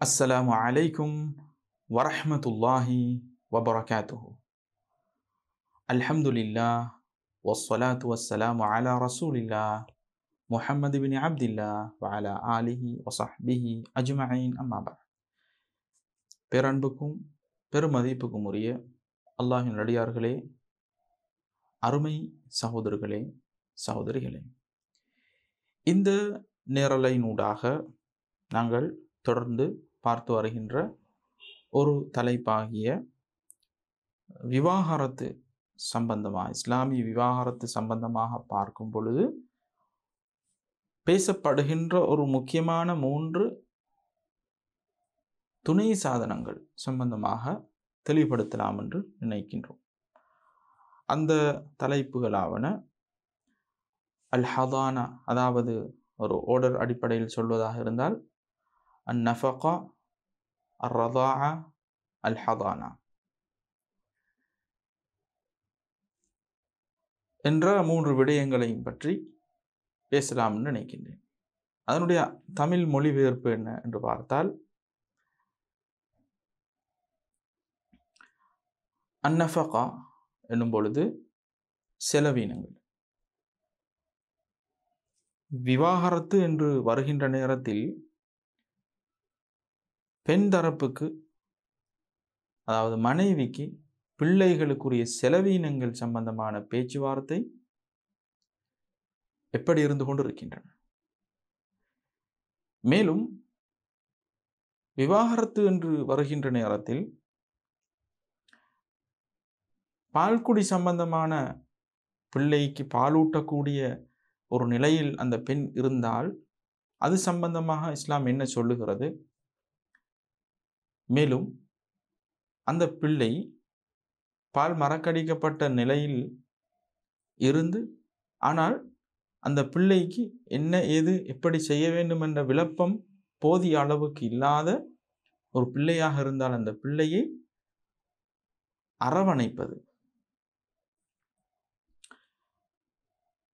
السلام عليكم ورحمة الله وبركاته. الحمد لله والصلاة والسلام على رسول الله محمد بن عبد الله وعلى آله وصحبه أجمعين. أما بعد. பேரன்புக்கும் பெருமதிப்புக்கும் உரிய அல்லாஹ்வின் அடியார்களே, அருமை சகோதரர்களே, சகோதரிகளே, இந்த நேரலையினூடாக நாங்கள் தொடர்ந்து பார்த்து வருகின்ற ஒரு தலைப்பாகிய விவாகரத்து சம்பந்தமாக, இஸ்லாமிய விவாகரத்து சம்பந்தமாக பார்க்கும் பொழுது பேசப்படுகின்ற ஒரு முக்கியமான 3 துணை சாதனங்கள் சம்பந்தமாக தெளிவுபடுத்தலாம் என்று நினைக்கின்றோம். அந்த தலைப்புகளாவன அல் ஹதானா, அதாவது ஒரு ஓர்டர் அடிப்படையில் சொல்வதாக இருந்தால் அன் நஃபகா, அர் ரதாஅ, அல் ஹதானா என்ற 3 விடயங்களையும் பற்றி பேசலாம் என்று நினைக்கின்றேன். அதனுடைய தமிழ் மொழிபெயர்ப்பு என்ன என்று பார்த்தால், அந்நஃபகா என்னும் பொழுது செலவீனங்கள். விவாகரத்து என்று வருகின்ற நேரத்தில் பெண் தரப்புக்கு, அதாவது மனைவிக்கு, பிள்ளைகளுக்குரிய செலவீனங்கள் சம்பந்தமான பேச்சுவார்த்தை எப்படி இருந்து கொண்டு இருக்கின்றன. மேலும் விவாகரத்து என்று வருகின்ற நேரத்தில் பால்குடி சம்பந்தமான பிள்ளைக்கு பாலூட்டக்கூடிய ஒரு நிலையில் அந்த பெண் இருந்தால் அது சம்பந்தமாக இஸ்லாம் என்ன சொல்லுகிறது, மேலும் அந்த பிள்ளை பால் மறக்கடிக்கப்பட்ட நிலையில் இருந்து, ஆனால் அந்த பிள்ளைக்கு என்ன ஏது எப்படி செய்ய வேண்டும் என்ற விளப்பம் போதிய அளவுக்கு இல்லாத ஒரு பிள்ளையாக இருந்தால் அந்த பிள்ளையை அரவணைப்பது,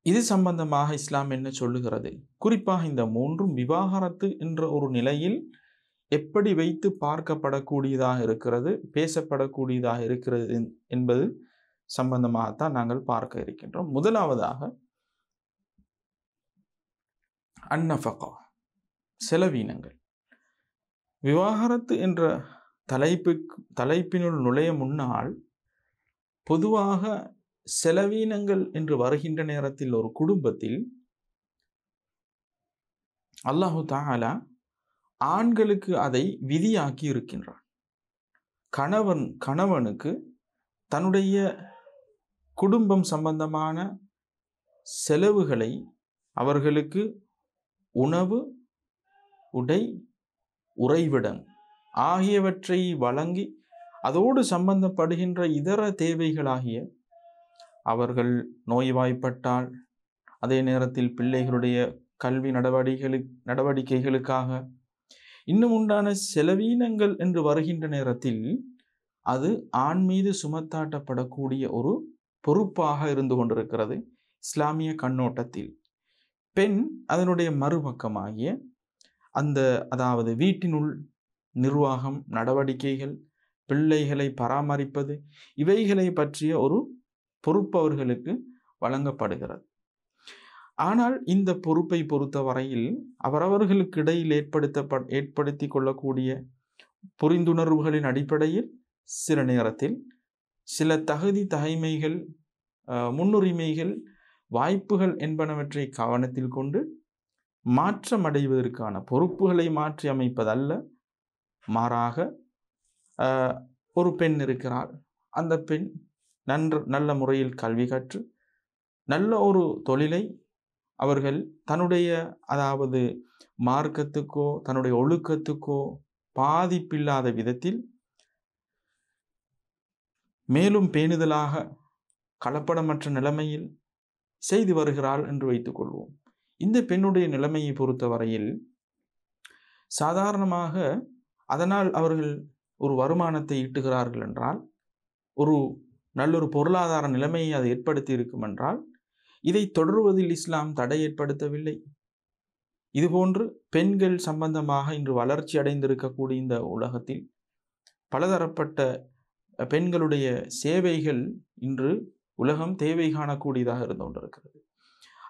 இது சம்பந்தமாக இஸ்லாம் என்ன சொல்லுகிறது. குறிப்பாக இந்த 3 விவாகரத்து என்ற ஒரு நிலையில் எப்படி வைத்து பார்க்கப்படக்கூடியதாக இருக்கிறது, பேசப்படக்கூடியதாக இருக்கிறது என்பது சம்பந்தமாகத்தான் நாங்கள் பார்க்க இருக்கின்றோம். முதலாவதாக அந்நஃபகா, செலவீனங்கள். விவாகரத்து என்ற தலைப்பினுள் நுழைய முன்னால் பொதுவாக செலவீனங்கள் என்று வருகின்ற நேரத்தில் ஒரு குடும்பத்தில் அல்லாஹு தஆலா ஆண்களுக்கு அதை விதியாக்கி இருக்கின்றான். கணவனுக்கு தன்னுடைய குடும்பம் சம்பந்தமான செலவுகளை, அவர்களுக்கு உணவு, உடை, உறைவிடம் ஆகியவற்றை வழங்கி, அதோடு சம்பந்தப்படுகின்ற இதர தேவைகளாகிய அவர்கள் நோய்வாய்ப்பட்டால், அதே நேரத்தில் பிள்ளைகளுடைய கல்வி நடவடிக்கைகளுக்காக இன்னும் உண்டான செலவீனங்கள் என்று வருகின்ற நேரத்தில் அது ஆண் மீது சுமத்தாட்டப்படக்கூடிய ஒரு பொறுப்பாக இருந்து கொண்டிருக்கிறது. இஸ்லாமிய கண்ணோட்டத்தில் பெண் அதனுடைய மறுபக்கமாகிய அதாவது வீட்டினுள் நிர்வாகம், நடவடிக்கைகள், பிள்ளைகளை பராமரிப்பது, இவைகளை பற்றிய ஒரு பொறுப்பு அவர்களுக்கு வழங்கப்படுகிறது. ஆனால் இந்த பொறுப்பை பொறுத்த வரையில் அவரவர்களுக்கு இடையில் ஏற்படுத்தி கொள்ளக்கூடிய புரிந்துணர்வுகளின் அடிப்படையில் சில நேரத்தில் சில தகைமைகள், முன்னுரிமைகள், வாய்ப்புகள் என்பனவற்றை கவனத்தில் கொண்டு மாற்றமடைவதற்கான பொறுப்புகளை மாற்றி அமைப்பதல்ல, மாறாக ஒரு பெண் இருக்கிறாள், அந்த பெண் நல்ல முறையில் கல்வி கற்று நல்ல ஒரு தொழிலை அவர்கள் தன்னுடைய, அதாவது மார்க்கத்துக்கோ தன்னுடைய ஒழுக்கத்துக்கோ பாதிப்பில்லாத விதத்தில் மேலும் பேணுதலாக கலப்படமற்ற நிலைமையில் செய்து வருகிறாள் என்று வைத்துக் கொள்வோம். இந்த பெண்ணுடைய நிலைமையை பொறுத்த வரையில் சாதாரணமாக அதனால் அவர்கள் ஒரு வருமானத்தை ஈட்டுகிறார்கள் என்றால், ஒரு நல்லொரு பொருளாதார நிலைமையை அது ஏற்படுத்தி இருக்கும் என்றால், இதை தொடர்வதில் இஸ்லாம் தடை ஏற்படுத்தவில்லை. இதுபோன்று பெண்கள் சம்பந்தமாக இன்று வளர்ச்சி அடைந்திருக்கக்கூடிய இந்த உலகத்தில் பலதரப்பட்ட பெண்களுடைய சேவைகள் இன்று உலகம் தேவை காணக்கூடியதாக இருந்து கொண்டிருக்கிறது.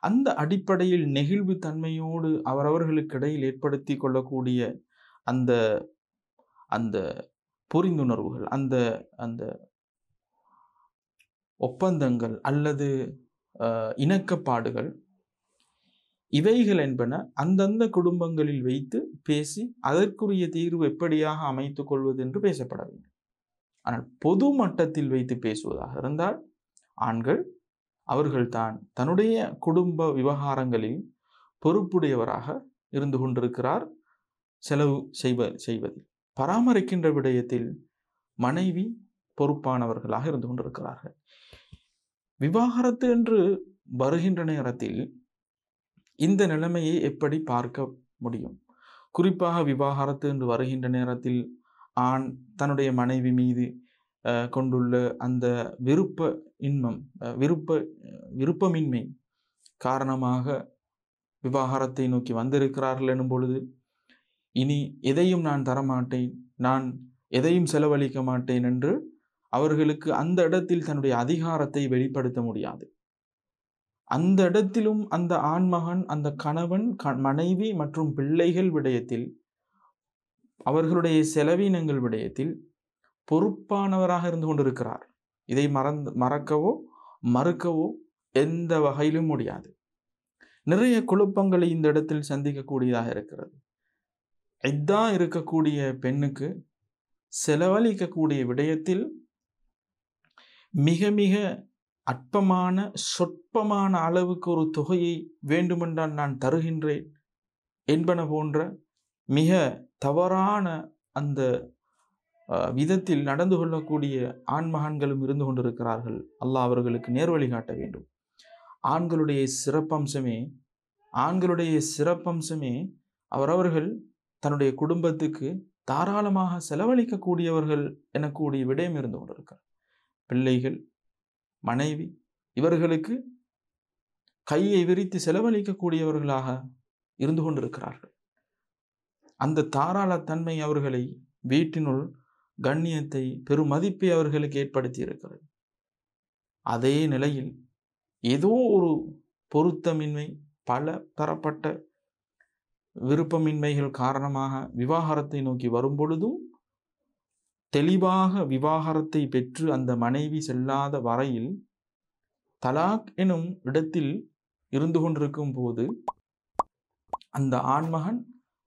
அந்த அடிப்படையில் நெகிழ்வு தன்மையோடு அவரவர்களுக்கு இடையில் ஏற்படுத்தி கொள்ளக்கூடிய அந்த அந்த புரிந்துணர்வுகள், அந்த அந்த ஒப்பந்தங்கள் அல்லது இணக்கப்பாடுகள், இவைகள் என்பன அந்தந்த குடும்பங்களில் வைத்து பேசி அதற்குரிய தீர்வு எப்படியாக அமைத்துக் கொள்வது என்று பேசப்பட வேண்டும். ஆனால் பொது மட்டத்தில் வைத்து பேசுவதாக இருந்தால் ஆண்கள் அவர்கள்தான் தன்னுடைய குடும்ப விவகாரங்களில் பொறுப்புடையவராக இருந்து கொண்டிருக்கிறார். செலவு செய்வதில் பராமரிக்கின்ற விடயத்தில் மனைவி பொறுப்பானவர்களாக இருந்து கொண்டிருக்கிறார்கள். விவாகரத்து என்று வருகின்ற நேரத்தில் இந்த நிலைமையை எப்படி பார்க்க முடியும்? குறிப்பாக விவாகரத்து என்று வருகின்ற நேரத்தில் ஆண் தன்னுடைய மனைவி மீது கொண்டுள்ள அந்த விருப்பமின்மை காரணமாக விவாகரத்தை நோக்கி வந்திருக்கிறார்கள் எனும் பொழுது, இனி எதையும் நான் தரமாட்டேன், நான் எதையும் செலவழிக்க மாட்டேன் என்று அவர்களுக்கு அந்த இடத்தில் தன்னுடைய அதிகாரத்தை வெளிப்படுத்த முடியாது. அந்த இடத்திலும் அந்த ஆண்மகன், அந்த கணவன், மனைவி மற்றும் பிள்ளைகள் விடயத்தில், அவர்களுடைய செலவினங்கள் விடயத்தில் பொறுப்பானவராக இருந்து கொண்டிருக்கிறார். இதை மறக்கவோ மறுக்கவோ எந்த வகையிலும் முடியாது. நிறைய குழப்பங்களை இந்த இடத்தில் சந்திக்கக்கூடியதாக இருக்கிறது. இத்தா இருக்கக்கூடிய பெண்ணுக்கு செலவழிக்கக்கூடிய விடயத்தில் மிக மிக அற்பமான சொற்பமான அளவுக்கு ஒரு தொகையை வேண்டுமென்றால் நான் தருகின்றேன் என்பன போன்ற மிக தவறான அந்த விதத்தில் நடந்து கொள்ளக்கூடிய ஆண்மகன்களும் இருந்து கொண்டிருக்கிறார்கள். அல்லாஹ் அவர்களுக்கு நேர்வழி காட்ட வேண்டும். ஆண்களுடைய சிறப்பம்சமே அவரவர்கள் தன்னுடைய குடும்பத்துக்கு தாராளமாக செலவழிக்கக்கூடியவர்கள் எனக்கூடிய விடயம் இருந்து கொண்டிருக்கிறார். பிள்ளைகள், மனைவி இவர்களுக்கு கையை விரித்து செலவழிக்கக்கூடியவர்களாக இருந்து கொண்டிருக்கிறார்கள். அந்த தாராளத்தன்மை அவர்களை வீட்டினுள் கண்ணியத்தை, பெருமதிப்பை அவர்களுக்கு ஏற்படுத்தி இருக்கிறது. அதே நிலையில் ஏதோ ஒரு பொருத்தமின்மை, பல தரப்பட்ட விருப்பமின்மைகள் காரணமாக விவாகரத்தை நோக்கி வரும் பொழுதும் தெளிவாக விவாகரத்தை பெற்று அந்த மனைவி செல்லாத வரையில் தலாக் எனும் இடத்தில் இருந்து கொண்டிருக்கும் போது அந்த ஆண்மகன்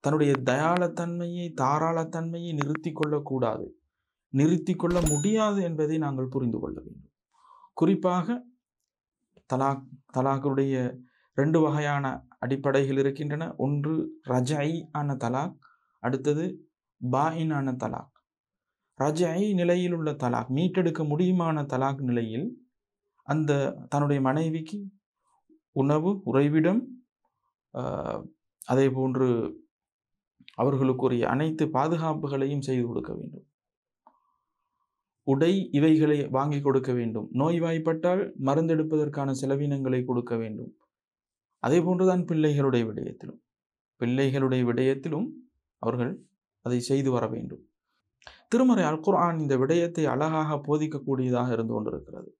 தன்னுடைய தயாளத்தன்மையை, தாராளத்தன்மையை நிறுத்தி கொள்ளக்கூடாது, நிறுத்தி கொள்ள முடியாது என்பதை நாங்கள் புரிந்து கொள்ள வேண்டும். குறிப்பாக தலாக்குடைய 2 வகையான அடிப்படைகள் இருக்கின்றன. ஒன்று ரஜை ஆன தலாக், அடுத்தது பாயின் ஆன தலாக். ரஜை நிலையில் உள்ள தலாக், மீட்டெடுக்க முடியுமான தலாக் நிலையில் அந்த தன்னுடைய மனைவிக்கு உணவு, உறைவிடம், அதே போன்று அவர்களுக்குரிய அனைத்து பாதுகாப்புகளையும் செய்து கொடுக்க வேண்டும். உடை இவைகளை வாங்கி கொடுக்க வேண்டும். நோய்வாய்ப்பட்டால் மருந்தெடுப்பதற்கான செலவினங்களை கொடுக்க வேண்டும். அதே போன்றுதான் பிள்ளைகளுடைய விடயத்திலும் அவர்கள் அதை செய்து வர வேண்டும். திருமறை அல் குர்ஆன் இந்த விடயத்தை அழகாக போதிக்கக்கூடியதாக இருந்து கொண்டிருக்கிறது.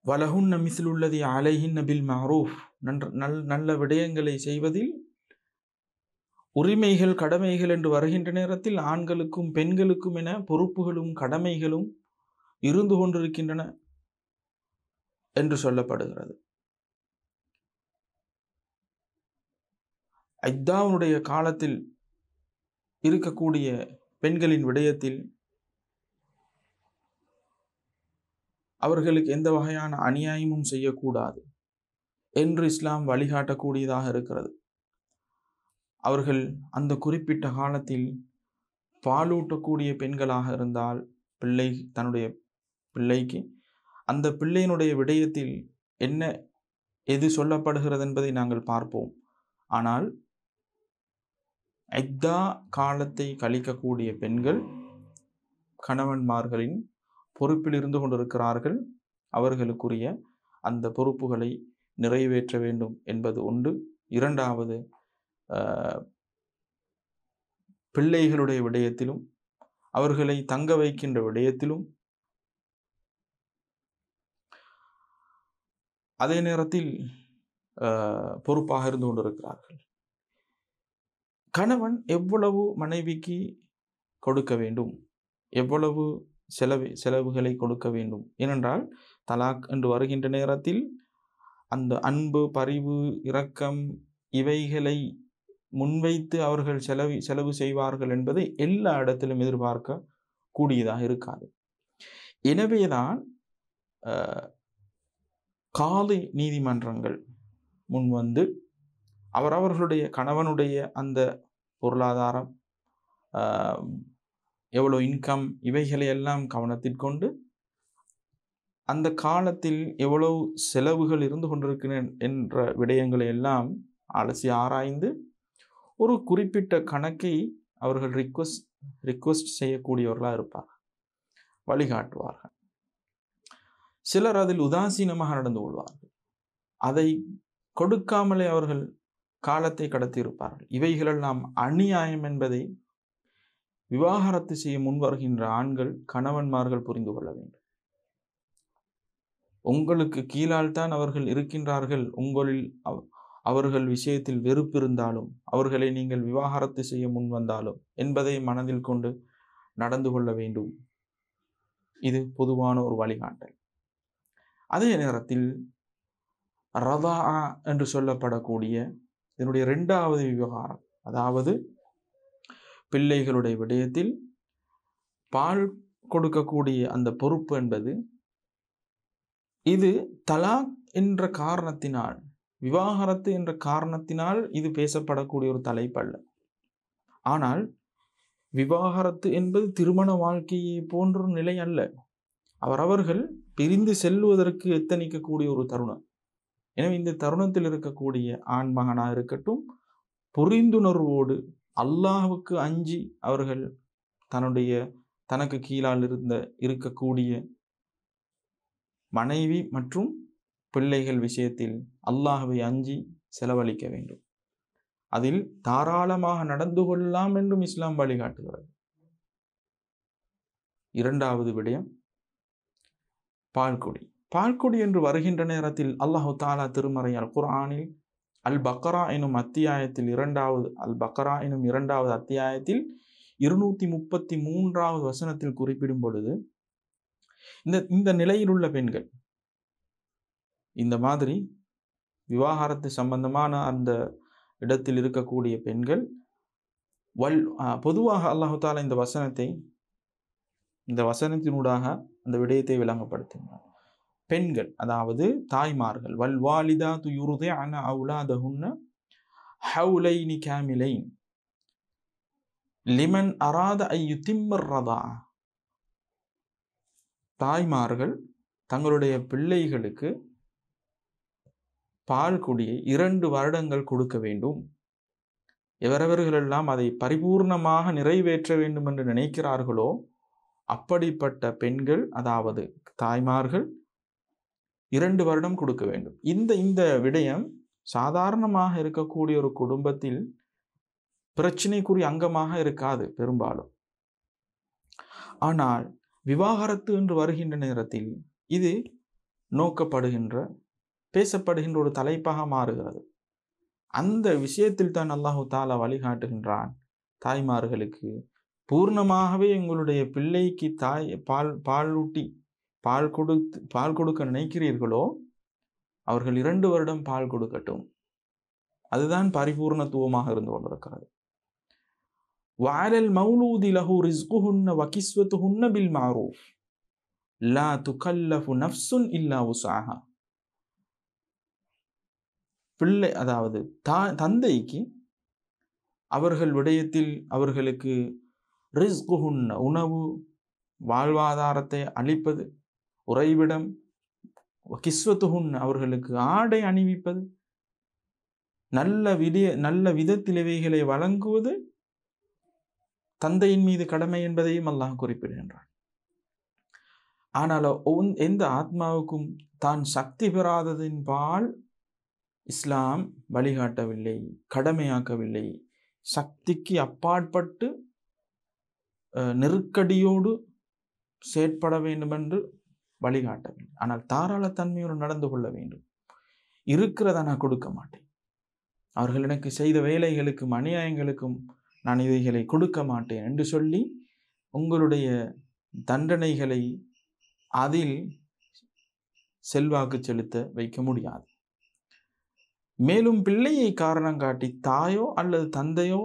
வலஹுன்ன மிஸ்லுல்லதி அலைஹின்ன பில் மஅரூஃப், நல்ல விடயங்களை செய்வதில் உரிமைகள், கடமைகள் என்று வருகின்ற நேரத்தில் ஆண்களுக்கும் பெண்களுக்கும் என பொறுப்புகளும் கடமைகளும் இருந்து கொண்டிருக்கின்றன என்று சொல்லப்படுகிறது. இத்தாவுடைய காலத்தில் இருக்கக்கூடிய பெண்களின் விடயத்தில் அவர்களுக்கு எந்த வகையான அநியாயமும் செய்யக்கூடாது என்று இஸ்லாம் வழிகாட்டக்கூடியதாக இருக்கிறது. அவர்கள் அந்த குறிப்பிட்ட காலத்தில் பாலூட்டக்கூடிய பெண்களாக இருந்தால் தன்னுடைய பிள்ளைக்கு அந்த பிள்ளையினுடைய விடயத்தில் எது சொல்லப்படுகிறது என்பதை நாங்கள் பார்ப்போம். ஆனால் இத்தா காலத்தை கழிக்கக்கூடிய பெண்கள் கணவன்மார்களின் பொறுப்பில் இருந்து கொண்டிருக்கிறார்கள். அவர்களுக்குரிய அந்த பொறுப்புகளை நிறைவேற்ற வேண்டும் என்பது ஒன்று. இரண்டாவது, பிள்ளைகளுடைய விடயத்திலும் அவர்களை தங்க வைக்கின்ற விடயத்திலும் அதே நேரத்தில் பொறுப்பாக இருந்து கொண்டிருக்கிறார்கள். கணவன் எவ்வளவு மனைவிக்கு கொடுக்க வேண்டும், எவ்வளவு செலவுகளை கொடுக்க வேண்டும். ஏனென்றால் தலாக் என்று வருகின்ற நேரத்தில் அந்த அன்பு, பரிவு, இரக்கம் இவைகளை முன்வைத்து அவர்கள் செலவு செய்வார்கள் என்பதை எல்லா இடத்திலும் எதிர்பார்க்க கூடியதாக இருக்காது. எனவேதான் காதி நீதிமன்றங்கள் முன்வந்து அவர்களுடைய கணவனுடைய அந்த பொருளாதாரம், எவ்வளோ இன்கம், இவைகளை எல்லாம் கவனத்தில் கொண்டு அந்த காலத்தில் எவ்வளவு செலவுகள் இருந்து கொண்டிருக்கிறேன் என்ற விடயங்களை எல்லாம் அலசி ஆராய்ந்து ஒரு குறிப்பிட்ட கணக்கை அவர்கள் ரிக்வெஸ்ட் செய்யக்கூடியவர்களாக இருப்பார்கள், வழிகாட்டுவார்கள். சிலர் அதில் உதாசீனமாக நடந்து கொள்வார்கள். அதை கொடுக்காமலே அவர்கள் காலத்தை கடத்தி இருப்பார்கள். இவைகளெல்லாம் அநியாயம் என்பதை விவாகரத்து செய்ய முன்வருகின்ற ஆண்கள், கணவன்மார்கள் புரிந்து கொள்ள வேண்டும். உங்களுக்கு கீழால் தான் அவர்கள் இருக்கின்றார்கள். உங்களில் அவர்கள் விஷயத்தில் வெறுப்பு இருந்தாலும், அவர்களை நீங்கள் விவாகரத்து செய்ய முன் வந்தாலும் என்பதை மனதில் கொண்டு நடந்து கொள்ள வேண்டும். இது பொதுவான ஒரு வழிகாட்டல். அதே நேரத்தில் ரதா என்று சொல்லப்படக்கூடிய இதனுடைய இரண்டாவது விவகாரம், அதாவது பிள்ளைகளுடைய விடயத்தில் பால் கொடுக்கக்கூடிய அந்த பொறுப்பு என்பது, இது தலாக் என்ற காரணத்தினால், விவாகரத்து என்ற காரணத்தினால் இது பேசப்படக்கூடிய ஒரு தலைப்பல்ல. ஆனால் விவாகரத்து என்பது திருமண வாழ்க்கையை போன்ற நிலை அல்ல. அவர்கள் பிரிந்து செல்வதற்கு எத்தனிக்கக்கூடிய ஒரு தருணம். எனவே இந்த தருணத்தில் இருக்கக்கூடிய ஆண் மகனாக இருக்கட்டும், புரிந்துணர்வோடு அல்லாஹ்வுக்கு அஞ்சி அவர்கள் தனக்கு கீழால் இருக்கக்கூடிய மனைவி மற்றும் பிள்ளைகள் விஷயத்தில் அல்லாஹ்வை அஞ்சி செலவழிக்க வேண்டும். அதில் தாராளமாக நடந்து கொள்ளலாம் என்றும் இஸ்லாம் வழிகாட்டுகிறது. இரண்டாவது விடயம் பால்குடி. பால்குடி என்று வருகின்ற நேரத்தில் அல்லாஹு தாலா திருமறை அல் குர்ஆனில் அல் பக்ரா எனும் அத்தியாயத்தில் இரண்டாவது அத்தியாயத்தில் 233வது வசனத்தில் குறிப்பிடும் பொழுது, இந்த நிலையில் உள்ள பெண்கள், இந்த மாதிரி விவாகரத்து சம்பந்தமான அந்த இடத்தில் இருக்கக்கூடிய பெண்கள், பொதுவாக அல்லாஹு தாலா இந்த வசனத்தினூடாக அந்த விடயத்தை விளங்கப்படுத்தினார். பெண்கள், அதாவது தாய்மார்கள், வல்வாலிதாத்து யுர்திஅன அவுலாதஹுன்ன ஹவுலைனி காமிலைன் லிமன் அராத ஐ யுத்திம்மர் ரதா. தாய்மார்கள் தங்களுடைய பிள்ளைகளுக்கு பால் குடியை 2 வருடங்கள் கொடுக்க வேண்டும். எவரவர்களெல்லாம் அதை பரிபூர்ணமாக நிறைவேற்ற வேண்டும் என்று நினைக்கிறார்களோ அப்படிப்பட்ட பெண்கள், அதாவது தாய்மார்கள் 2 வருடம் கொடுக்க வேண்டும். இந்த விடயம் சாதாரணமாக இருக்கக்கூடிய ஒரு குடும்பத்தில் பிரச்சனைக்குரிய அங்கமாக இருக்காது பெரும்பாலும். ஆனால் விவாகரத்து என்று வருகின்ற நேரத்தில் இது பேசப்படுகின்ற ஒரு தலைப்பாக மாறுகிறது. அந்த விஷயத்தில் தான் அல்லாஹு தாலா வழிகாட்டுகின்றான். தாய்மார்களுக்கு பூர்ணமாகவே உங்களுடைய பிள்ளைக்கு பால் கொடுக்க நினைக்கிறீர்களோ அவர்கள் 2 வருடம் பால் கொடுக்கட்டும். அதுதான் பரிபூர்ணத்துவமாக இருந்து கொண்டிருக்கிறது. வஅலல் மௌலூதி லஹு ரிஸ்குஹுன்ன வகிஸ்வத்துஹுன்ன பில் மஅரூஃப் லா துகல்லஃபு நஃப்சுன் இல்லா வுஸ்அஹா. பிள்ளை, அதாவது தந்தைக்கு அவர்கள் விடயத்தில் அவர்களுக்கு ரிஸ்குஹுன்ன, உணவு, வாழ்வாதாரத்தை அளிப்பது, உறைவிடம், கிஸ்வத்துஹுன், அவர்களுக்கு ஆடை அணிவிப்பது, நல்ல விதத்தில் இவைகளை வழங்குவது தந்தையின் மீது கடமை என்பதையும் அல்லாஹ் குறிப்பிடுகின்றான். ஆனால் எந்த ஆத்மாவுக்கும் தான் சக்தி பெறாததின்பால் இஸ்லாம் வழிகாட்டவில்லை, கடமையாக்கவில்லை. சக்திக்கு அப்பாற்பட்டு நெருக்கடியோடு செயற்பட வேண்டும் என்று வழிகாட்டவில்லை. ஆனால் தாராளத்தன்மையோடு நடந்து கொள்ள வேண்டும். இருக்கிறத நான் கொடுக்க மாட்டேன், அவர்கள் எனக்கு செய்த வேலைகளுக்கும் அநியாயங்களுக்கும் நான் இவைகளை கொடுக்க மாட்டேன் என்று சொல்லி உங்களுடைய தண்டனைகளை அதில் செல்வாக்கு செலுத்த வைக்க முடியாது. மேலும் பிள்ளையை காரணம் காட்டி தாயோ அல்லது தந்தையோ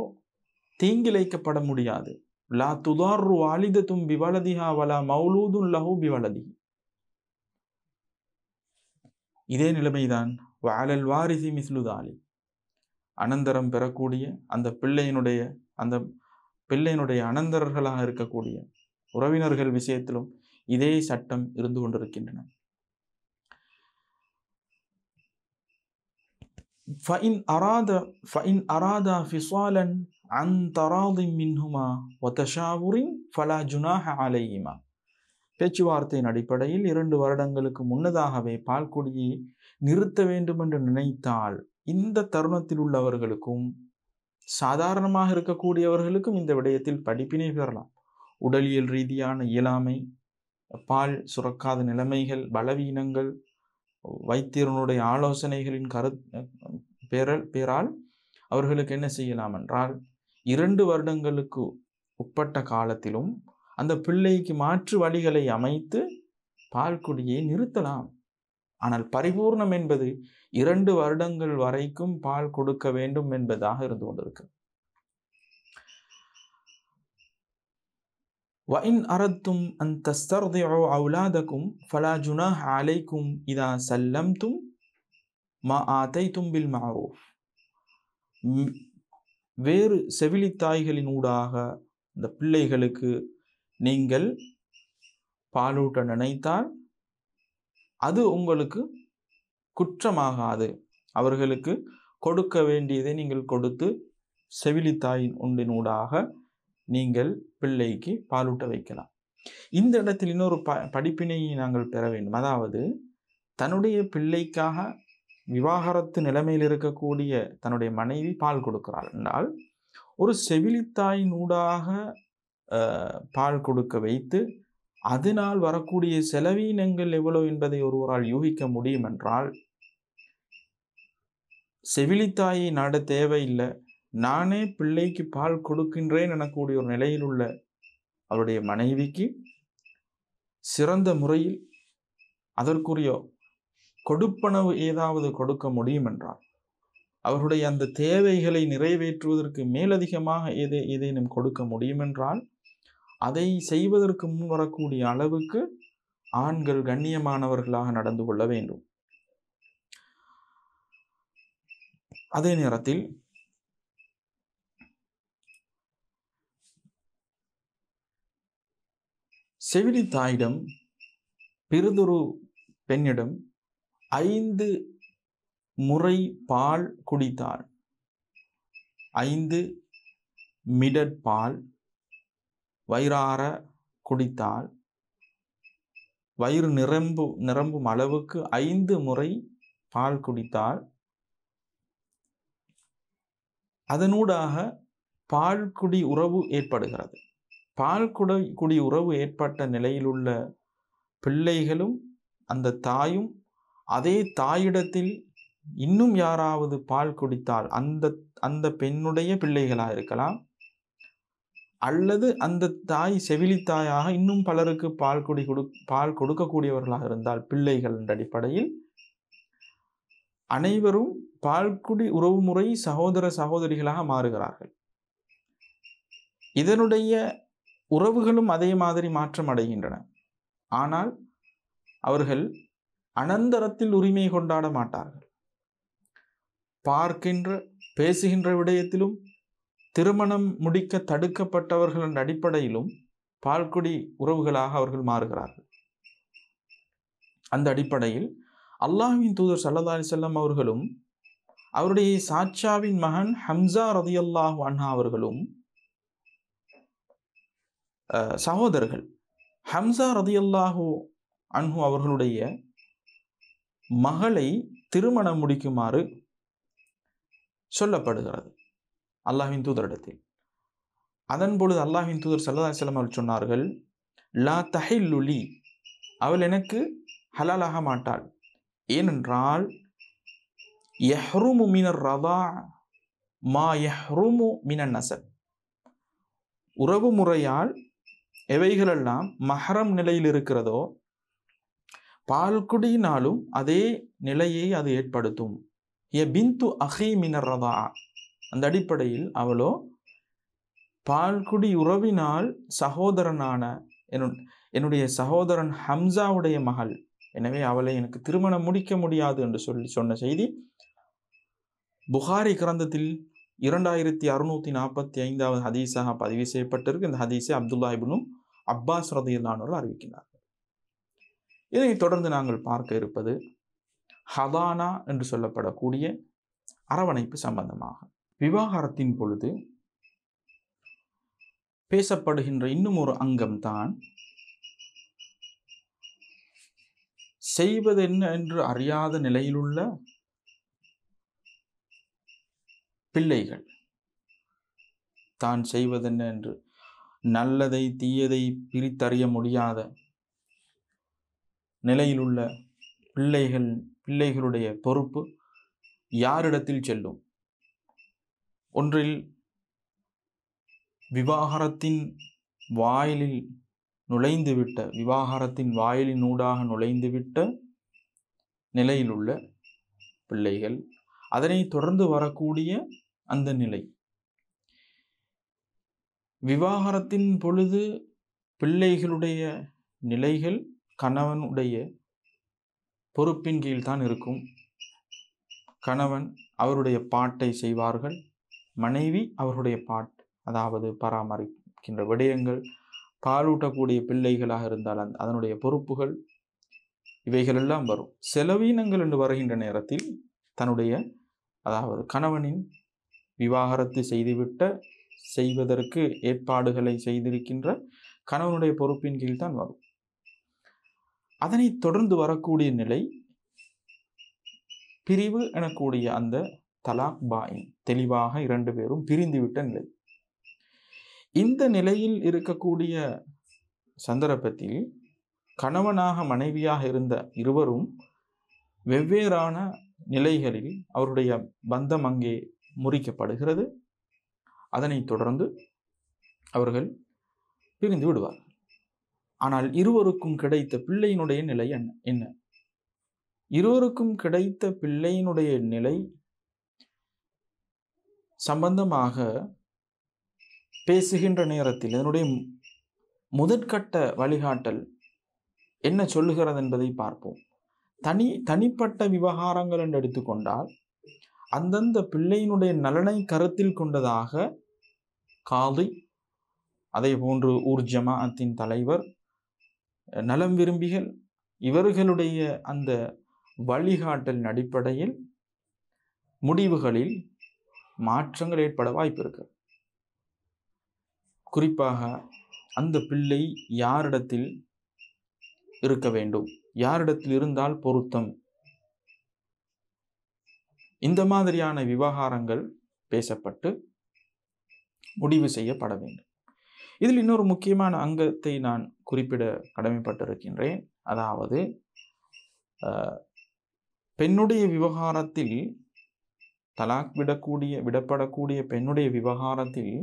தீங்கிழைக்கப்பட முடியாது. லா துதாரு வாலிதத்தும் பிவலதிஹா வலா மௌலூதுன் லஹு பிவலதி. இதே நிலைமைதான் வஅலல் வாரிசி மிஸ்லு தாலிக். அனந்தரம் பெறக்கூடிய அந்த பிள்ளையினுடைய அனந்தரர்களாக இருக்கக்கூடிய உறவினர்கள் விஷயத்திலும் இதே சட்டம் இருந்து கொண்டிருக்கின்றன. فَإِنْ أَرَادَا فِصَالًا عَنْ تَرَاضٍ مِنْهُمَا وَتَشَاوُرٍ فَلَا جُنَاحَ عَلَيْهِمَا. பேச்சுவார்த்தையின் அடிப்படையில் 2 வருடங்களுக்கு முன்னதாகவே பால்குடியை நிறுத்த வேண்டும் என்று நினைத்தால் இந்த தருணத்தில் உள்ளவர்களுக்கும் சாதாரணமாக இருக்கக்கூடியவர்களுக்கும் இந்த விடயத்தில் படிப்பினை பெறலாம். உடலியல் ரீதியான இயலாமை, பால் சுரக்காத நிலைமைகள், பலவீனங்கள், வைத்தியர்களுடைய ஆலோசனைகளின் பேரால் அவர்களுக்கு என்ன செய்யலாம் என்றால் 2 வருடங்களுக்கு உட்பட்ட காலத்திலும் அந்த பிள்ளைக்கு மாற்று வழிகளை அமைத்து பால்குடியை நிறுத்தலாம். ஆனால் பரிபூர்ணம் என்பது 2 வருடங்கள் வரைக்கும் பால் கொடுக்க வேண்டும் என்பதாக இருந்து கொண்டிருக்கு. وَإِنْ أَرَدْتُمْ أَنْ تَسْتَرْضِعُوا أَوْلَادَكُمْ فَلَا جُنَاحَ عَلَيْكُمْ إِذَا سَلَّمْتُمْ مَا آتَيْتُمْ بِالْمَعْرُوفِ. வேறு செவிலித்தாய்களின் ஊடாக இந்த பிள்ளைகளுக்கு நீங்கள் பாலூட்ட நினைத்தால் அது உங்களுக்கு குற்றமாகாது. அவர்களுக்கு கொடுக்க வேண்டியதை நீங்கள் கொடுத்து செவிலித்தாயின் ஒன்றினூடாக நீங்கள் பிள்ளைக்கு பாலூட்ட வைக்கலாம். இந்த இடத்தில் இன்னொரு படிப்பினையை நாங்கள் பெற வேண்டும். அதாவது தன்னுடைய பிள்ளைக்காக விவாகரத்து நிலைமையில் இருக்கக்கூடிய தன்னுடைய மனைவி பால் கொடுக்கிறாள் என்றால் ஒரு செவிலித்தாயின் ஊடாக பால் கொடுக்க வைத்து அதனால் வரக்கூடிய செலவீனங்கள் எவ்வளவு என்பதை ஒருவரால் யூகிக்க முடியும் என்றால் செவிலித்தாயை நாட தேவையில்லை, நானே பிள்ளைக்கு பால் கொடுக்கின்றேன் எனக்கூடிய ஒரு நிலையில் உள்ள அவருடைய மனைவிக்கு சிறந்த முறையில் அதற்குரிய கொடுப்பனவு ஏதாவது கொடுக்க முடியும் என்றால் அவருடைய அந்த தேவைகளை நிறைவேற்றுவதற்கு மேலதிகமாக ஏதேனும் கொடுக்க முடியும் என்றால் அதை செய்வதற்கு முன் வரக்கூடிய அளவுக்கு ஆண்கள் கண்ணியமானவர்களாக நடந்து கொள்ள வேண்டும். அதே நேரத்தில் செவிலித்தாயிடம் பிறிதொரு பெண்ணிடம் 5 முறை பால் குடித்தால் 5 மிடட் பால் வயிறார குடித்தால் வயிறு நிரம்பும் அளவுக்கு 5 முறை பால் குடித்தால் அதனூடாக பால்குடி உறவு ஏற்படுகிறது. பால்குடி உறவு ஏற்பட்ட நிலையில் உள்ள பிள்ளைகளும் அந்த தாயும் அதே தாயிடத்தில் இன்னும் யாராவது பால் குடித்தால் அந்த பெண்ணுடைய பிள்ளைகளாக இருக்கலாம் அல்லது அந்த தாய் செவிலித்தாயாக இன்னும் பலருக்கு பால் கொடுக்கக்கூடியவர்களாக இருந்தால் பிள்ளைகள் என்ற அடிப்படையில் அனைவரும் பால்குடி உறவுமுறை சகோதர சகோதரிகளாக மாறுகிறார்கள். இதனுடைய உறவுகளும் அதே மாதிரி மாற்றம் அடைகின்றன. ஆனால் அவர்கள் அனந்தரத்தில் உரிமை கொண்டாட மாட்டார்கள். பார்க்கின்ற பேசுகின்ற விடயத்திலும் திருமணம் முடிக்க தடுக்கப்பட்டவர்கள் என்ற அடிப்படையிலும் பால்குடி உறவுகளாக அவர்கள் மாறுகிறார்கள். அந்த அடிப்படையில் அல்லாஹ்வின் தூதர் ஸல்லல்லாஹு அலைஹி வஸல்லம் அவர்களும் அவருடைய சாச்சாவின் மகன் ஹம்சா ரலியல்லாஹு அன்ஹு அவர்களும் சகோதரர்கள். ஹம்சா ரலியல்லாஹு அன்ஹு அவர்களுடைய மகளை திருமணம் முடிக்குமாறு சொல்லப்படுகிறது அல்லாஹ்வின் தூதரிடத்தில். அதன் பொழுது அல்லாஹ்வின் தூதர் ஸல்லல்லாஹு அலைஹி வஸல்லம் அவர்கள் சொன்னார்கள், லா தஹில்லு லி, அவள் எனக்கு ஹலாலாக மாட்டாள். ஏனென்றால் யஹ்ருமு மினர் ரதா மா யஹ்ருமு மினன் நஸப், உறவு முறையால் எவைகளெல்லாம் மஹரம் நிலையில் இருக்கிறதோ பால்குடியினாலும் அதே நிலையை அது ஏற்படுத்தும். பிந்து அஹி மினர் ரதா, அந்த அடிப்படையில் அவளோ பால்குடி உறவினால் சகோதரனான என்னுடைய சகோதரன் ஹம்சாவுடைய மகள், எனவே அவளை எனக்கு திருமணம் முடிக்க முடியாது என்று சொல்லி சொன்ன செய்தி புகாரி கிரந்தத்தில் 2645வது ஹதீஸாக பதிவு செய்யப்பட்டிருக்கு. இந்த ஹதீஸை அப்துல்லா இப்னு அப்பாஸ் ரலியல்லாஹு அன்ஹு அறிவிக்கிறார்கள். இதை தொடர்ந்து நாங்கள் பார்க்க இருப்பது ஹதானா என்று சொல்லப்படக்கூடிய அரவணைப்பு சம்பந்தமாக. விவாகரத்தின் பொழுது பேசப்படுகின்ற இன்னும் ஒரு அங்கம்தான் செய்வது என்ன என்று அறியாத நிலையிலுள்ள பிள்ளைகள், தான் செய்வதென்ன என்று நல்லதை தீயதை பிரித்தறிய முடியாத நிலையிலுள்ள பிள்ளைகளுடைய பொறுப்பு யாரிடத்தில் செல்லும்? ஒன்றில் விவாகரத்தின் வாயிலினூடாக நுழைந்துவிட்ட நிலையிலுள்ள பிள்ளைகள், அதனை தொடர்ந்து வரக்கூடிய அந்த நிலை. விவாகரத்தின் பொழுது பிள்ளைகளுடைய நிலைகள் கணவனுடைய பொறுப்பின் கீழ் தான் இருக்கும். கணவன் அவருடைய பாட்டை செய்வார்கள், மனைவி அவருடைய அதாவது பராமரிக்கின்ற விடயங்கள், பாலூட்டக்கூடிய பிள்ளைகளாக இருந்தால் அதனுடைய பொறுப்புகள், இவைகளெல்லாம் வரும். செலவீனங்கள் என்று வருகின்ற நேரத்தில் அதாவது கணவனின் விவாகரத்து செய்வதற்கு ஏற்பாடுகளை செய்திருக்கின்ற கணவனுடைய பொறுப்பின் கீழ் தான் வரும். அதனை தொடர்ந்து வரக்கூடிய நிலை பிரிவு எனக்கூடிய அந்த தலாக் பாயின், தெளிவாக இரண்டு பேரும் பிரிந்துவிட்ட நிலை. இந்த நிலையில் இருக்கக்கூடிய சந்தர்ப்பத்தில் கணவனாக மனைவியாக இருந்த இருவரும் வெவ்வேறான நிலைகளில் அவருடைய பந்தம் அங்கே முறிக்கப்படுகிறது. அதனை தொடர்ந்து அவர்கள் பிரிந்து விடுவார்கள். ஆனால் இருவருக்கும் கிடைத்த பிள்ளையினுடைய நிலை என்ன? இருவருக்கும் கிடைத்த பிள்ளையினுடைய நிலை சம்பந்தமாக பேசுகின்ற நேரத்தில் இதனுடைய முதற்கட்ட வழிகாட்டல் என்ன சொல்லுகிறது என்பதை பார்ப்போம். தனிப்பட்ட விவகாரங்கள் என்று எடுத்துக்கொண்டால் அந்தந்த பிள்ளையினுடைய நலனை கருத்தில் கொண்டதாக காதி, அதே போன்று ஊர் ஜமாஅத்தின் தலைவர், நலம் விரும்பிகள், இவர்களுடைய அந்த வழிகாட்டலின் அடிப்படையில் முடிவுகளில் மாற்றங்கள் ஏற்பட வாய்ப்பு இருக்கு. குறிப்பாக அந்த பிள்ளை யாரிடத்தில் இருக்க வேண்டும், யாரிடத்தில் இருந்தால் பொருத்தம், இந்த மாதிரியான விவகாரங்கள் பேசப்பட்டு முடிவு செய்யப்பட வேண்டும். இதில் இன்னொரு முக்கியமான அங்கத்தை நான் குறிப்பிட கடமைப்பட்டிருக்கின்றேன். அதாவது பெண்ணுடைய விவகாரத்தில், தலாக் விடப்படக்கூடிய பெண்ணுடைய விவகாரத்தில்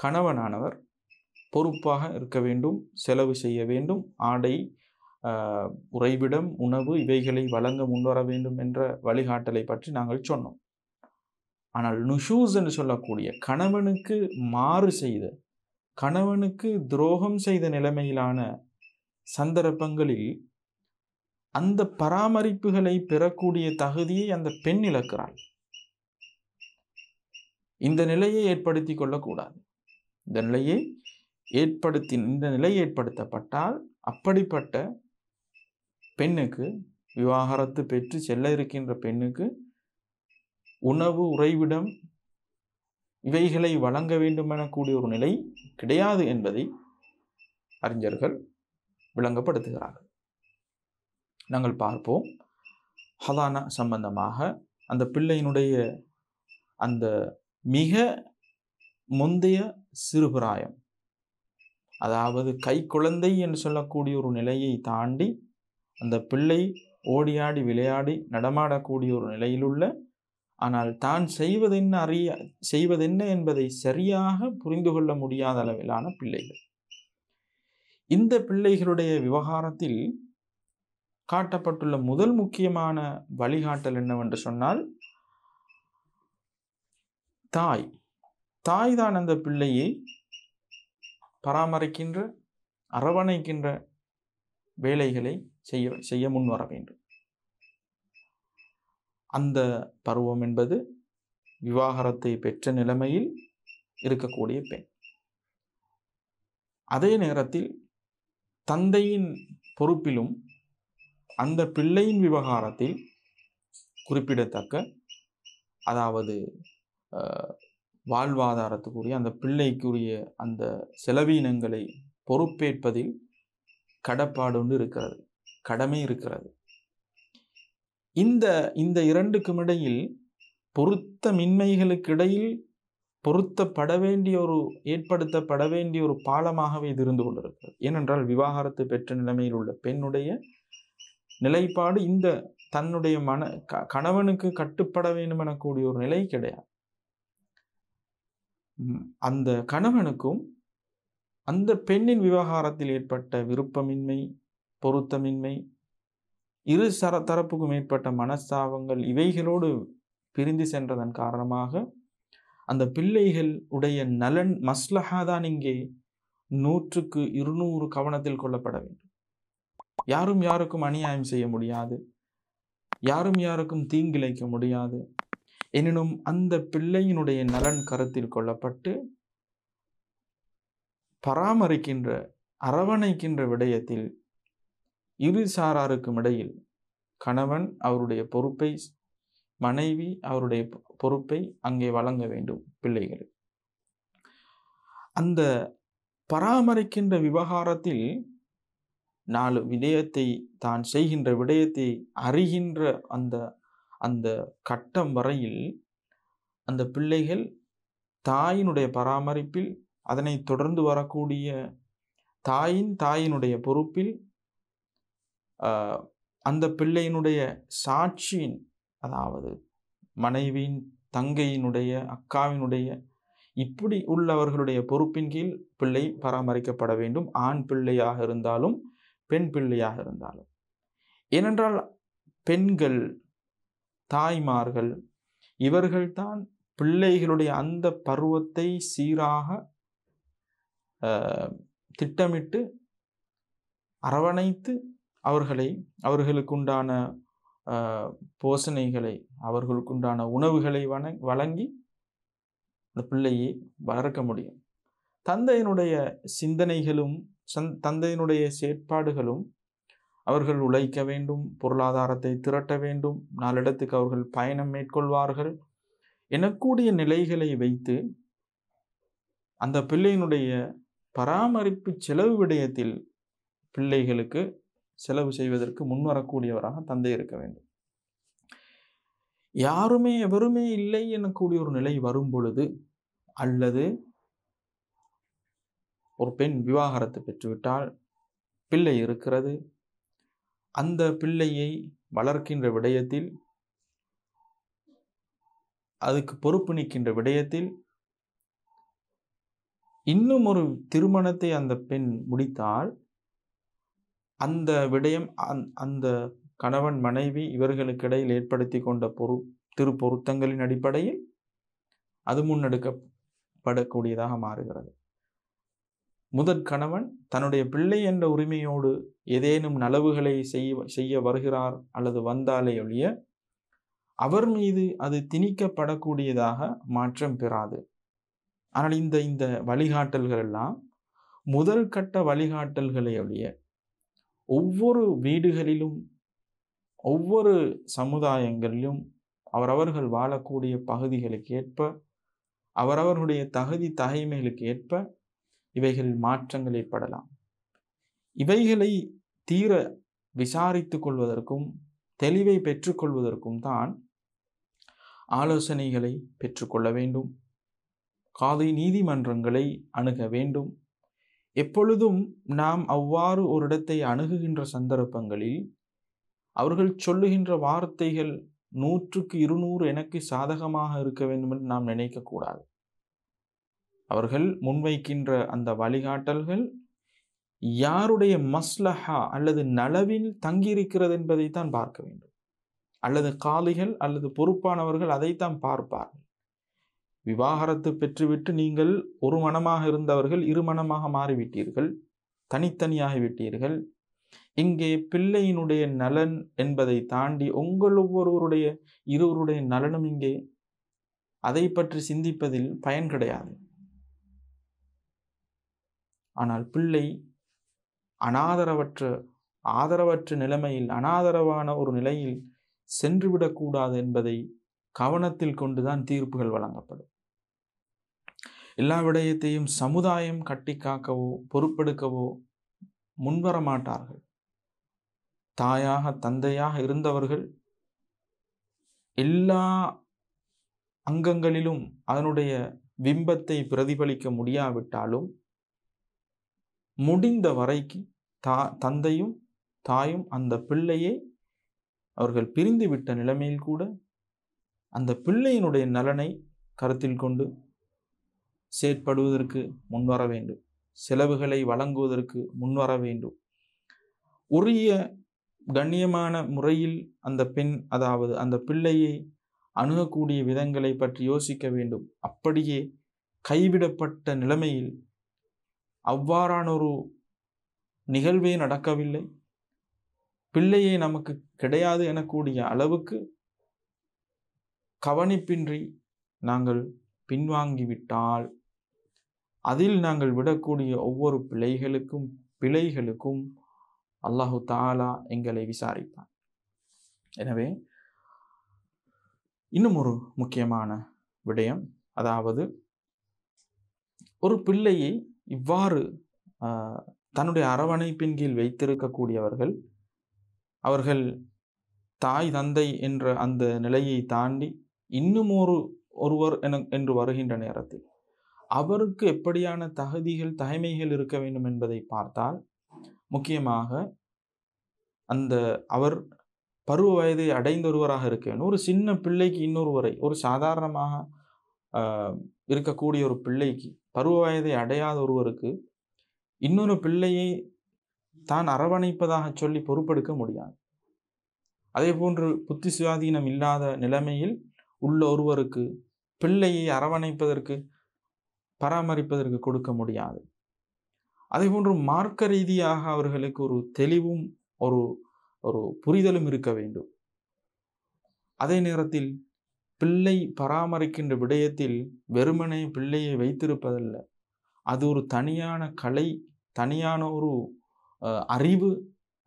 கணவனானவர் பொறுப்பாக இருக்க வேண்டும், செலவு செய்ய வேண்டும், ஆடை, உறைவிடம், உணவு இவைகளை வழங்க முன்வர வேண்டும் என்ற வழிகாட்டலை பற்றி நாங்கள் சொன்னோம். ஆனால் நுஷூஸ் என்று சொல்லக்கூடிய கணவனுக்கு மாறு செய்த, கணவனுக்கு துரோகம் செய்த நிலைமையிலான சந்தர்ப்பங்களில் அந்த பராமரிப்புகளை பெறக்கூடிய தகுதியை அந்த பெண் இழக்கிறாள். இந்த நிலையை ஏற்படுத்தி கொள்ளக்கூடாது. இந்த நிலை ஏற்படுத்தப்பட்டால் அப்படிப்பட்ட பெண்ணுக்கு, விவாகரத்து பெற்று செல்ல இருக்கின்ற பெண்ணுக்கு உணவு, உறைவிடம் இவைகளை வழங்க வேண்டும் எனக்கூடிய ஒரு நிலை கிடையாது என்பதை அறிஞர்கள் விளங்கப்படுத்துகிறார்கள். நாங்கள் பார்ப்போம். ஹலானா சம்பந்தமாக அந்த பிள்ளையினுடைய அந்த மிக முந்தைய சிறுபிராயம், அதாவது கை குழந்தை என்று சொல்லக்கூடிய ஒரு நிலையை தாண்டி அந்த பிள்ளை ஓடியாடி விளையாடி நடமாடக்கூடிய ஒரு நிலையிலுள்ள, ஆனால் தான் செய்வதென்ன என்பதை சரியாக புரிந்து கொள்ள முடியாத அளவிலான பிள்ளைகள். இந்த பிள்ளைகளுடைய விவகாரத்தில் காட்டப்பட்டுள்ள முதல் முக்கியமான வழிகாட்டல் என்னவென்று சொன்னால், தாய் தான் அந்த பிள்ளையை பராமரிக்கின்ற அரவணைக்கின்ற வேலைகளை செய்ய முன்வர வேண்டும். அந்த பருவம் என்பது விவாகரத்தை பெற்ற நிலைமையில் இருக்கக்கூடிய பெண். அதே நேரத்தில் தந்தையின் பொறுப்பிலும் அந்த பிள்ளையின் விவகாரத்தில் குறிப்பிடத்தக்க, அதாவது வாழ்வாதாரத்துக்குரிய அந்த பிள்ளைக்குரிய அந்த செலவீனங்களை பொறுப்பேற்பதில் கடப்பாடு இருக்கிறது, கடமை இருக்கிறது. இந்த இரண்டுக்கும் இடையில் பொருத்தமின்மைகளுக்கு இடையில் ஏற்படுத்தப்பட வேண்டிய ஒரு பாலமாகவே இது இருந்து கொண்டிருக்கிறது. ஏனென்றால் விவாகரத்து பெற்ற நிலைமையில் உள்ள பெண்ணுடைய நிலைப்பாடு இந்த தன்னுடைய கணவனுக்கு கட்டுப்பட வேண்டும் எனக்கூடிய ஒரு நிலை கிடையாது. அந்த கணவனுக்கும் அந்த பெண்ணின் விவகாரத்தில் ஏற்பட்ட விருப்பமின்மை, பொருத்தமின்மை, இரு தரப்புக்கும் ஏற்பட்ட மனஸ்தாபங்கள், இவைகளோடு பிரிந்து சென்றதன் காரணமாக அந்த பிள்ளைகள் உடைய நலன் மஸ்லஹா தான் இங்கே 100க்கு 200 கவனத்தில் கொள்ளப்பட வேண்டும். யாரும் யாருக்கும் அநியாயம் செய்ய முடியாது, யாரும் யாருக்கும் தீங்கிழைக்க முடியாது. எனினும் அந்த பிள்ளையினுடைய நலன் கருத்தில் கொள்ளப்பட்டு பராமரிக்கின்ற அரவணைக்கின்ற விடயத்தில் இரு சாராருக்கும் இடையில் கணவன் அவருடைய பொறுப்பை, மனைவி அவருடைய பொறுப்பை அங்கே வழங்க வேண்டும். பிள்ளைகள் அந்த பராமரிக்கின்ற விவகாரத்தில் 4 விடயத்தை தான் செய்கின்ற விடயத்தை அறிகின்ற அந்த கட்டம் வரையில் அந்த பிள்ளைகள் தாயினுடைய பராமரிப்பில், அதனை தொடர்ந்து வரக்கூடிய தாயினுடைய பொறுப்பில், அந்த பிள்ளையினுடைய சாட்சியின், அதாவது மனைவியின், தங்கையினுடைய, அக்காவினுடைய, இப்படி உள்ளவர்களுடைய பொறுப்பின் கீழ் பிள்ளை பராமரிக்கப்பட வேண்டும். ஆண் பிள்ளையாக இருந்தாலும் பெண் பிள்ளையாக இருந்தாலும். ஏனென்றால் பெண்கள், தாய்மார்கள் இவர்கள்தான் பிள்ளைகளுடைய அந்த பருவத்தை சீராக திட்டமிட்டு அரவணைத்து அவர்களுக்குண்டான போஷணைகளை, அவர்களுக்குண்டான உணவுகளை வழங்கி அந்த பிள்ளையை வளர்க்க முடியும். தந்தையினுடைய சிந்தனைகளும் தந்தையினுடைய செயற்பாடுகளும், அவர்கள் உழைக்க வேண்டும், பொருளாதாரத்தை திரட்ட வேண்டும், 4 இடத்துக்கு அவர்கள் பயணம் மேற்கொள்வார்கள் எனக்கூடிய நிலைகளை வைத்து அந்த பிள்ளையினுடைய பராமரிப்பு செலவு விடயத்தில் பிள்ளைகளுக்கு செலவு செய்வதற்கு முன்வரக்கூடியவராக தந்தை இருக்க வேண்டும். எவருமே இல்லை எனக்கூடிய ஒரு நிலை வரும் பொழுது, அல்லது ஒரு பெண் விவாகரத்து பெற்றுவிட்டால் பிள்ளை இருக்கிறது, அந்த பிள்ளையை வளர்க்கின்ற விடயத்தில், அதுக்கு பொறுப்பு நிற்கின்ற விடயத்தில், இன்னும் ஒரு திருமணத்தை அந்த பெண் முடித்தால் அந்த விடயம் அந்த கணவன் மனைவி இவர்களுக்கு இடையில் ஏற்படுத்தி கொண்ட பொருத்தங்களின் அடிப்படையில் அது முன்னெடுக்கப்படக்கூடியதாக மாறுகிறது. முதற் கணவன் தன்னுடைய பிள்ளை என்ற உரிமையோடு ஏதேனும் நலவுகளை செய்ய வருகிறார் அல்லது வந்தாலே ஒழிய அவர் மீது அது திணிக்கப்படக்கூடியதாக மாற்றம் பெறாது. ஆனால் இந்த வழிகாட்டல்கள் எல்லாம் முதல் கட்ட வழிகாட்டல்களை ஒழிய ஒவ்வொரு வீடுகளிலும், ஒவ்வொரு சமுதாயங்களிலும் அவரவர்கள் வாழக்கூடிய பகுதிகளுக்கு ஏற்ப, அவரவர்களுடைய தகைமைகளுக்கு ஏற்ப இவைகளில் மாற்றங்கள் ஏற்படலாம். இவைகளை தீர விசாரித்து கொள்வதற்கும் தெளிவை பெற்றுக்கொள்வதற்கும் தான் ஆலோசனைகளை பெற்றுக்கொள்ள வேண்டும். காதி நீதிமன்றங்களை அணுக வேண்டும். எப்பொழுதும் நாம் அவ்வாறு ஒரு இடத்தை அணுகுகின்ற சந்தர்ப்பங்களில் அவர்கள் சொல்லுகின்ற வார்த்தைகள் 100க்கு 200 எனக்கு சாதகமாக இருக்க வேண்டும் என்று நாம் நினைக்கக்கூடாது. அவர்கள் முன்வைக்கின்ற அந்த வழிகாட்டல்கள் யாருடைய மஸ்லஹா அல்லது நலவில் தங்கியிருக்கிறது என்பதைத்தான் பார்க்க வேண்டும். அல்லது காலிகள் அல்லது பொறுப்பானவர்கள் அதைத்தான் பார்ப்பார்கள். விவாகரத்து பெற்றுவிட்டு நீங்கள் ஒரு மனமாக இருந்தவர்கள் இருமனமாக மாறிவிட்டீர்கள், தனித்தனியாகிவிட்டீர்கள். இங்கே பிள்ளையினுடைய நலன் என்பதை தாண்டி உங்கள் ஒவ்வொருவருடைய இருவருடைய நலனும் இங்கே அதை பற்றி சிந்திப்பதில் பயன் கிடையாது. ஆனால் பிள்ளை ஆதரவற்ற நிலைமையில் அனாதரவான ஒரு நிலையில் சென்றுவிடக்கூடாது என்பதை கவனத்தில் கொண்டுதான் தீர்ப்புகள் வழங்கப்படும். எல்லா விடயத்தையும் சமுதாயம் கட்டி காக்கவோ பொறுப்பெடுக்கவோ முன்வர மாட்டார்கள். தாயாக தந்தையாக இருந்தவர்கள் எல்லா அங்கங்களிலும் அதனுடைய பிம்பத்தை பிரதிபலிக்க முடியாவிட்டாலும் முடிந்த வரைக்கு தந்தையும் தாயும் அந்த பிள்ளையை அவர்கள் பிரிந்து விட்ட நிலைமையில் கூட அந்த பிள்ளையினுடைய நலனை கருத்தில் கொண்டு செயற்படுவதற்கு முன்வர வேண்டும். செலவுகளை வழங்குவதற்கு முன்வர வேண்டும். உரிய கண்ணியமான முறையில் அந்த பெண் அதாவது அந்த பிள்ளையை அணுகக்கூடிய விதங்களை பற்றி யோசிக்க வேண்டும். அப்படியே கைவிடப்பட்ட நிலைமையில் அவ்வாறான ஒரு நிகழ்வே நடக்கவில்லை, பிள்ளையை நமக்கு கிடையாது எனக்கூடிய அளவுக்கு கவனிப்பின்றி நாங்கள் பின்வாங்கிவிட்டால் அதில் நாங்கள் விடக்கூடிய ஒவ்வொரு பிழைகளுக்கும் அல்லாஹு தஆலா எங்களை விசாரிப்பான். எனவே இன்னும் ஒரு முக்கியமான விடயம், அதாவது ஒரு பிள்ளையை இவ்வாறு தன்னுடைய அரவணைப்பின் கீழ் வைத்திருக்கக்கூடியவர்கள் அவர்கள் தாய் தந்தை என்ற அந்த நிலையை தாண்டி இன்னும் ஒருவர் என்று வருகின்ற நேரத்தில் அவருக்கு எப்படியான தகைமைகள் இருக்க வேண்டும் என்பதை பார்த்தால், முக்கியமாக அவர் பருவ வயதை அடைந்த ஒருவராக இருக்க வேண்டும். ஒரு சின்ன பிள்ளைக்கு இன்னொருவரை, ஒரு சாதாரணமாக இருக்கக்கூடிய ஒரு பிள்ளைக்கு பருவ வயதை அடையாத ஒருவருக்கு இன்னொரு பிள்ளையை தான் அரவணைப்பதாக சொல்லி பொறுப்பெடுக்க முடியாது. அதே போன்று புத்தி சுவாதீனம் இல்லாத நிலைமையில் உள்ள ஒருவருக்கு பிள்ளையை அரவணைப்பதற்கு பராமரிப்பதற்கு கொடுக்க முடியாது. அதே போன்று மார்க்க ரீதியாக அவர்களுக்கு ஒரு தெளிவும் ஒரு புரிதலும் இருக்க வேண்டும். அதே நேரத்தில் பிள்ளை பராமரிக்கின்ற விடயத்தில் வெறுமனே பிள்ளையை வைத்திருப்பதல்ல, அது ஒரு தனியான கலை, தனியான ஒரு அறிவு.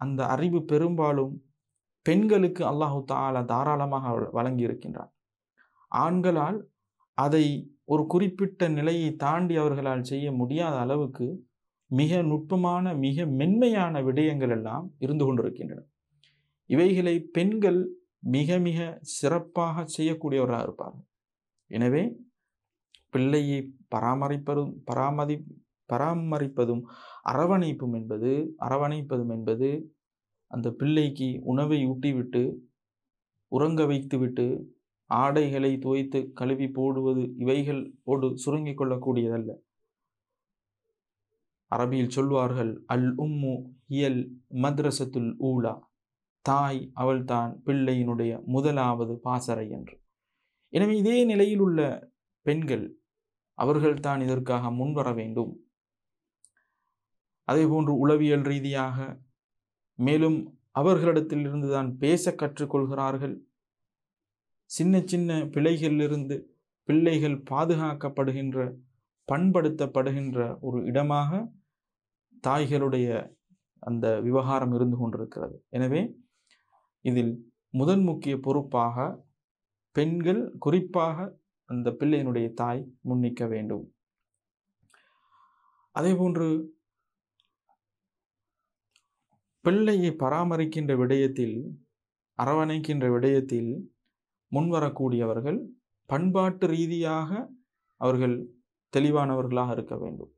அந்த அறிவு பெரும்பாலும் பெண்களுக்கு அல்லாஹு தஆலா தாராளமாக வழங்கி இருக்கின்றார். ஆண்களால் அதை ஒரு குறிப்பிட்ட நிலையை தாண்டி அவர்களால் செய்ய முடியாத அளவுக்கு மிக நுட்பமான மிக மென்மையான விடயங்கள் எல்லாம் இருந்து கொண்டிருக்கின்றன. இவைகளை பெண்கள் மிக மிக சிறப்பாக செய்யக்கூடியவராக இருப்பார்கள். எனவே பிள்ளையை பராமரிப்பதும் அரவணைப்பதும் என்பது அந்த பிள்ளைக்கு உணவை ஊட்டிவிட்டு உறங்க வைத்துவிட்டு ஆடைகளை துவைத்து கழுவி போடுவது இவைகளோடு சுருங்கிக் கொள்ளக்கூடியதல்ல. அரபியில் சொல்வார்கள், அல் உம்மு ஹியல் மத்ரசத்துல் ஊலா, தாய் அவள்தான் பிள்ளையினுடைய முதலாவது பாசறை என்று. எனவே இதே நிலையில் உள்ள பெண்கள் அவர்கள்தான் இதற்காக முன்வர வேண்டும். அதே போன்று உளவியல் ரீதியாக மேலும் அவர்களிடத்திலிருந்து தான் பேச கற்றுக்கொள்கிறார்கள். சின்ன சின்ன பிழைகளிலிருந்து பிள்ளைகள் பாதுகாக்கப்படுகின்ற பண்படுத்தப்படுகின்ற ஒரு இடமாக தாய்களுடைய அந்த விவகாரம் இருந்து கொண்டிருக்கிறது. எனவே இதில் முதன் முக்கிய பொறுப்பாக பெண்கள், குறிப்பாக அந்த பிள்ளையினுடைய தாய் முன்னிக்க வேண்டும். அதே போன்று பிள்ளையை பராமரிக்கின்ற விடயத்தில் அரவணைக்கின்ற விடயத்தில் முன்வரக்கூடியவர்கள் பண்பாட்டு ரீதியாக அவர்கள் தெளிவானவர்களாக இருக்க வேண்டும்.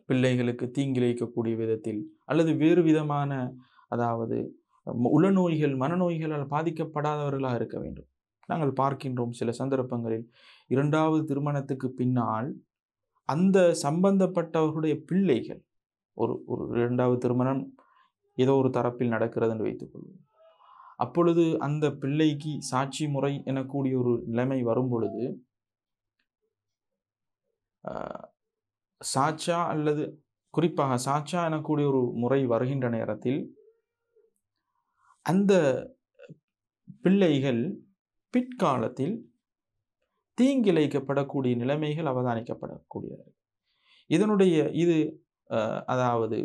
பிள்ளைகளுக்கு தீங்கிழைக்கக்கூடிய விதத்தில் அல்லது வேறு விதமான, அதாவது உளநோய்கள் மனநோய்களால் பாதிக்கப்படாதவர்களாக இருக்க வேண்டும். நாங்கள் பார்க்கின்றோம் சில சந்தர்ப்பங்களில் 2வது திருமணத்துக்கு பின்னால் அந்த சம்பந்தப்பட்டவர்களுடைய பிள்ளைகள், ஒரு 2வது திருமணம் ஏதோ ஒரு தரப்பில் நடக்கிறது என்று வைத்துக் கொள்வோம். அப்பொழுது அந்த பிள்ளைக்கு சாட்சி முறை எனக்கூடிய ஒரு நிலைமை வரும் பொழுது சாட்சா அல்லது குறிப்பாக சாட்சா எனக்கூடிய ஒரு முறை வருகின்ற நேரத்தில் அந்த பிள்ளைகள் பிற்காலத்தில் தீங்கிழைக்கப்படக்கூடிய நிலைமைகள் அவதானிக்கப்படக்கூடியது. இது அதாவது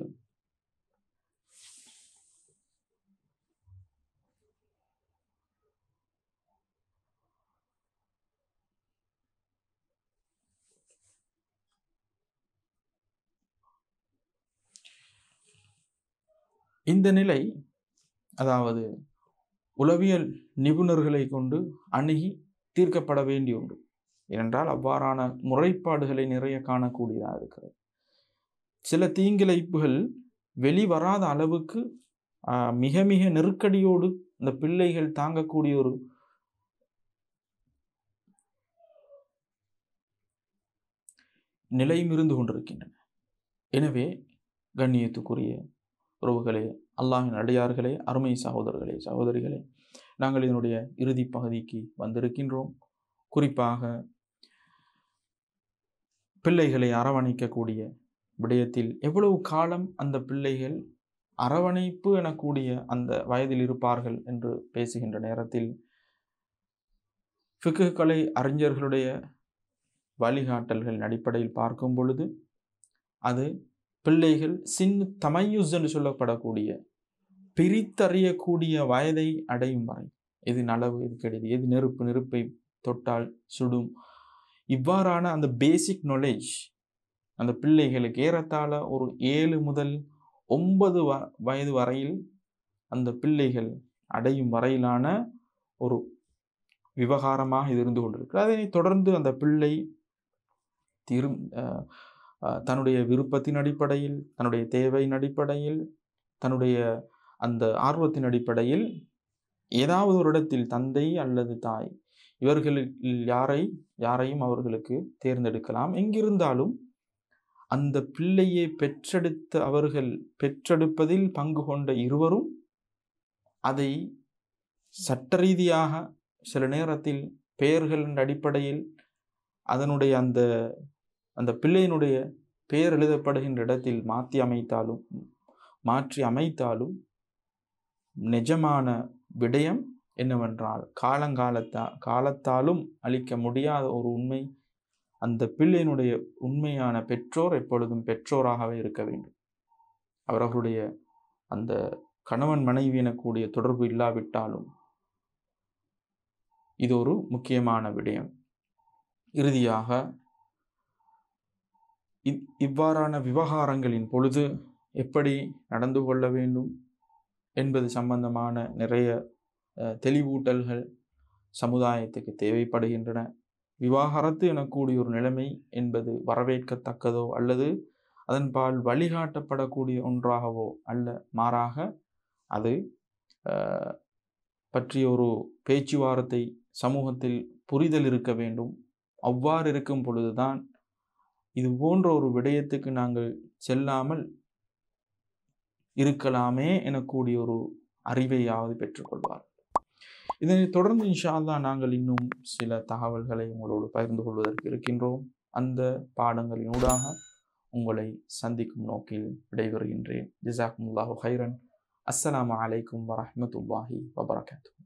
இந்த நிலை, அதாவது உளவியல் நிபுணர்களை கொண்டு அணுகி தீர்க்கப்பட வேண்டிய ஒன்று. ஏனென்றால் அவ்வாறான முறைப்பாடுகளை நிறைய காணக்கூடியதாக இருக்கிறது. சில தீங்கிழைப்புகள் வெளிவராத அளவுக்கு மிக மிக நெருக்கடியோடு இந்த பிள்ளைகள் தாங்கக்கூடிய ஒரு நிலையும் இருந்து கொண்டிருக்கின்றன. எனவே கண்ணியத்துக்குரிய உறவுகளே, அல்லாஹ்வின் அடியார்களே, அருமை சகோதரர்களே, சகோதரிகளே, நாங்கள் இதனுடைய இறுதி பகுதிக்கு வந்திருக்கின்றோம். குறிப்பாக பிள்ளைகளை அரவணைக்கக்கூடிய விடயத்தில் எவ்வளவு காலம் அந்த பிள்ளைகள் அரவணைப்பு எனக்கூடிய அந்த வயதில் இருப்பார்கள் என்று பேசுகின்ற நேரத்தில் ஃபிக்ஹ் கலை அறிஞர்களுடைய வழிகாட்டல்களின் அடிப்படையில் பார்க்கும் பொழுது அது பிள்ளைகள் தமையுஸ் என்று சொல்லப்படக்கூடிய பிரித்தறியக்கூடிய வயதை அடையும் வரை, எது நலவு எது கெடுது, எது நெருப்பை தொட்டால் சுடும், இவ்வாறான அந்த பேசிக் நாலேஜ் அந்த பிள்ளைகளுக்கு ஏறத்தாழ ஒரு 7 முதல் 9 வயது வரையில் அந்த பிள்ளைகள் அடையும் வரையிலான ஒரு விவகாரமாக இது இருந்து கொண்டிருக்கு. அதனை தொடர்ந்து அந்த பிள்ளை தன்னுடைய விருப்பத்தின் அடிப்படையில், தன்னுடைய தேவையின் அடிப்படையில், தன்னுடைய அந்த ஆர்வத்தின் அடிப்படையில் ஏதாவது ஒரு இடத்தில் தந்தை அல்லது தாய் இவர்களில் யாரையும் அவர்களுக்கு தேர்ந்தெடுக்கலாம். எங்கிருந்தாலும் அந்த பிள்ளையை பெற்றெடுப்பதில் பங்கு கொண்ட இருவரும் அதை சட்ட ரீதியாக சில நேரத்தில் பெயர்களின் அடிப்படையில் அதனுடைய அந்த பிள்ளையினுடைய பெயர் எழுதப்படுகின்ற இடத்தில் மாற்றி அமைத்தாலும் நிஜமான விடயம் என்னவென்றால் காலத்தாலும் அளிக்க முடியாத ஒரு உண்மை, அந்த பிள்ளையினுடைய உண்மையான பெற்றோர் எப்பொழுதும் பெற்றோராகவே இருக்க வேண்டும். அவர்களுடைய அந்த கணவன் மனைவி எனக்கூடிய தொடர்பு இல்லாவிட்டாலும் இது ஒரு முக்கியமான விடயம். இறுதியாக இவ்வாறான விவகாரங்களின் பொழுது எப்படி நடந்து கொள்ள வேண்டும் என்பது சம்பந்தமான நிறைய தெளிவூட்டல்கள் சமுதாயத்துக்கு தேவைப்படுகின்றன. விவாகரத்து எனக்கூடிய ஒரு நிலைமை என்பது வரவேற்கத்தக்கதோ அல்லது அதன்பால் வழிகாட்டப்படக்கூடிய ஒன்றாகவோ அல்ல, மாறாக அது பற்றிய ஒரு பேச்சுவார்த்தை சமூகத்தில் புரிதல் இருக்க வேண்டும். அவ்வாறு இருக்கும் பொழுதுதான் இது போன்ற ஒரு விடயத்துக்கு நாங்கள் செல்லாமல் இருக்கலாமே எனக்கூடிய ஒரு அறிவையாவது பெற்றுக்கொள்வார். இதனை தொடர்ந்து இன்ஷா அல்லாஹ் நாங்கள் இன்னும் சில தகவல்களை உங்களோடு பகிர்ந்து கொள்வதற்கு இருக்கின்றோம். அந்த பாடங்களினூடாக உங்களை சந்திக்கும் நோக்கில் விடைபெறுகின்றேன். ஜஸாக்குமுல்லாஹு ஹைரன். அஸ்ஸலாமு அலைக்கும் வரஹ்மத்துல்லாஹி வபரகாத்துஹு.